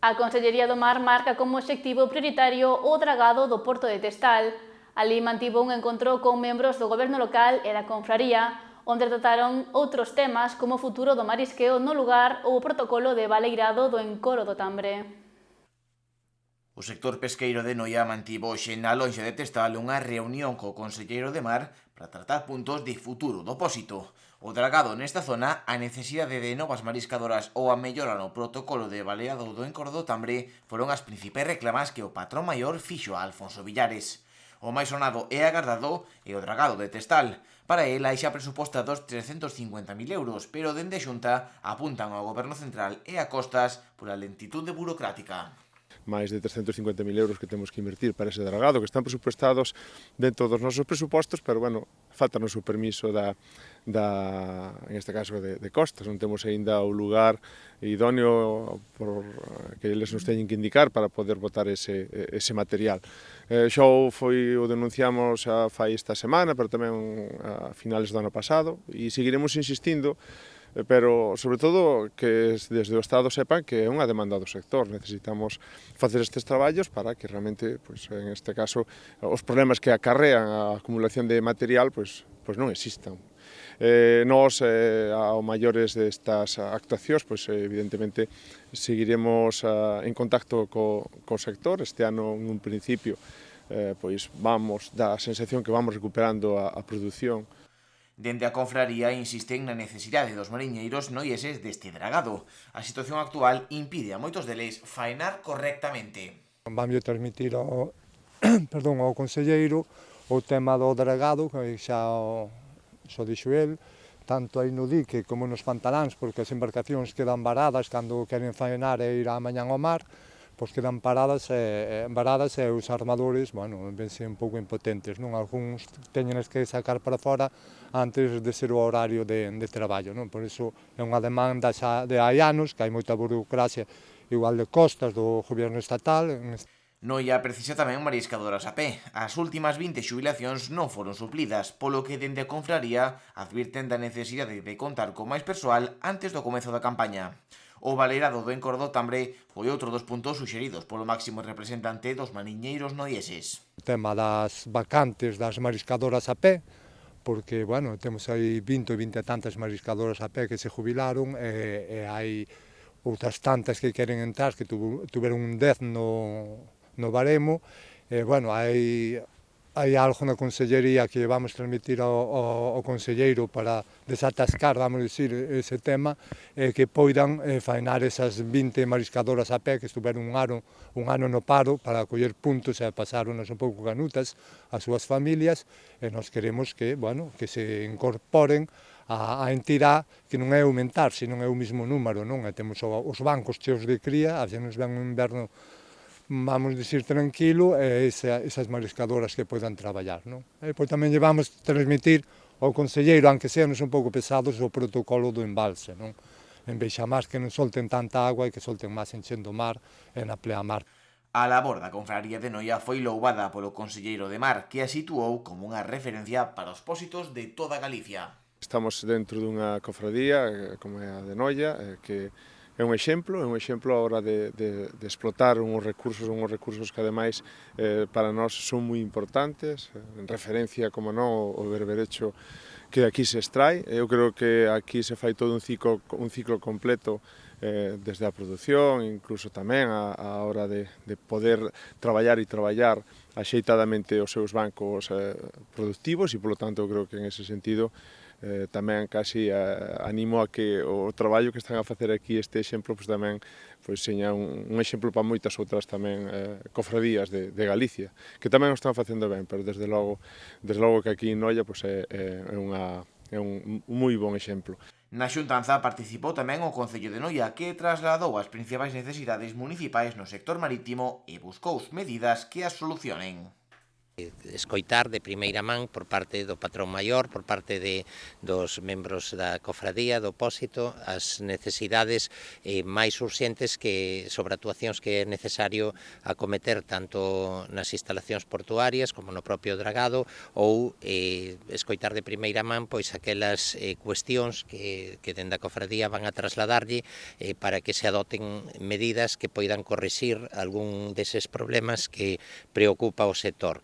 A Consellería do Mar marca como obxectivo prioritario o dragado do Porto de Testal. Alí mantivo un encontro con membros do goberno local e da confraría, onde trataron outros temas como o futuro do marisqueo no lugar ou o protocolo de baleirado do encoro do Tambre. O sector pesqueiro de Noia mantivo hoxe na lonxa de Testal unha reunión co conselleiro de Mar para tratar puntos de futuro do pósito. O dragado nesta zona, a necesidade de novas mariscadoras ou a mellora no protocolo de baleado do encoro do Tambre foron as principais reclamas que o patrón maior fixo a Alfonso Villares. O máis sonado e agardado é o dragado de Testal. Para el hai xa presupostados 350.000 euros, pero dende a Xunta apuntan ao goberno central e a costas pola lentitude burocrática. Máis de 350.000 euros que temos que invertir para ese dragado, que están presupuestados dentro dos nosos presupostos, pero, bueno, faltanos o permiso en este caso, de costas. Non temos aínda o lugar idóneo por que eles nos teñen que indicar para poder botar ese material. Xa o denunciamos fai esta semana, pero tamén a finales do ano pasado, e seguiremos insistindo, pero sobre todo que desde o Estado sepan que é unha demanda do sector. Necesitamos facer estes traballos para que realmente, en este caso, os problemas que acarrean a acumulación de material non existan. Nós, ao maiores destas actuacións, evidentemente, seguiremos en contacto co sector. Este ano, en un principio, vamos da sensación que vamos recuperando a produción. Dende a confraría insisten na necesidade dos mariñeiros noieses deste dragado. A situación actual impide a moitos deles faenar correctamente. Vamos transmitir ao conselleiro o tema do dragado, que xa o dixo el, tanto aí no dique como nos pantaláns, porque as embarcacións quedan varadas cando queren faenar e ir á mañán ao mar, quedan paradas e os armadores, vense un pouco impotentes, non? Algúns teñenes que sacar para fora antes de ser o horario de traballo, non? Por iso é unha demanda xa de hai anos, que hai moita burocracia igual de costas do goberno estatal. Noia precisa tamén mariscadoras a pé. As últimas 20 xubilacións non foron suplidas, polo que dende a confraría advirten da necesidade de contar con máis persoal antes do comezo da campaña. O baleirado do encoro do Tambre foi outro dos puntos suxeridos polo máximo representante dos mariñeiros noieses. O tema das vacantes das mariscadoras a pé, porque, temos aí 20 ou 20 e tantas mariscadoras a pé que se jubilaron e hai outras tantas que queren entrar, que tuveron un 10 no baremo, hai algo na Consellería que vamos transmitir ao conselleiro para desatascar, vamos dicir, ese tema, que poidan faenar esas 20 mariscadoras a pé que estuveron un ano no paro para coller puntos e pasaronos un pouco canutas as súas familias, e nós queremos que se incorporen a entidade, que non é aumentar, senón é o mesmo número, non? E temos os bancos cheos de cría, a nos ven un inverno, vamos dicir, tranquilo, e esas mariscadoras que poidan traballar, non? E pois tamén llevamos transmitir ao conselleiro, aunque seanos un pouco pesados, o protocolo do embalse, non? En Beixamás que non solten tanta agua e que solten máis enchendo o mar e na pleamar. A labor da confraría de Noia foi louvada polo conselleiro de Mar, que a situou como unha referencia para os pósitos de toda Galicia. Estamos dentro dunha cofradía, como é a de Noia, que é un exemplo a hora de explotar uns recursos que ademais para nós son moi importantes, en referencia, como non, o berberecho que aquí se extrae. Eu creo que aquí se fai todo un ciclo completo desde a produción, incluso tamén a hora de poder traballar axeitadamente os seus bancos productivos, e polo tanto creo que en ese sentido tamén casi animo a que o traballo que están a facer aquí, este exemplo, tamén seña un exemplo para moitas outras tamén cofradías de Galicia, que tamén o están facendo ben, pero desde logo que aquí en Noia é un moi bon exemplo. Na xuntanza participou tamén o Concello de Noia, que trasladou as principais necesidades municipais no sector marítimo e buscou medidas que as solucionen. Escoitar de primeira man por parte do patrón maior, por parte dos membros da cofradía, do Pósito, as necesidades máis urxentes sobre actuacións que é necesario acometer tanto nas instalacións portuarias como no propio dragado, ou escoitar de primeira man pois aquelas cuestións que dende a cofradía van a trasladarlle para que se adoten medidas que poidan corrixir algún deses problemas que preocupa o sector.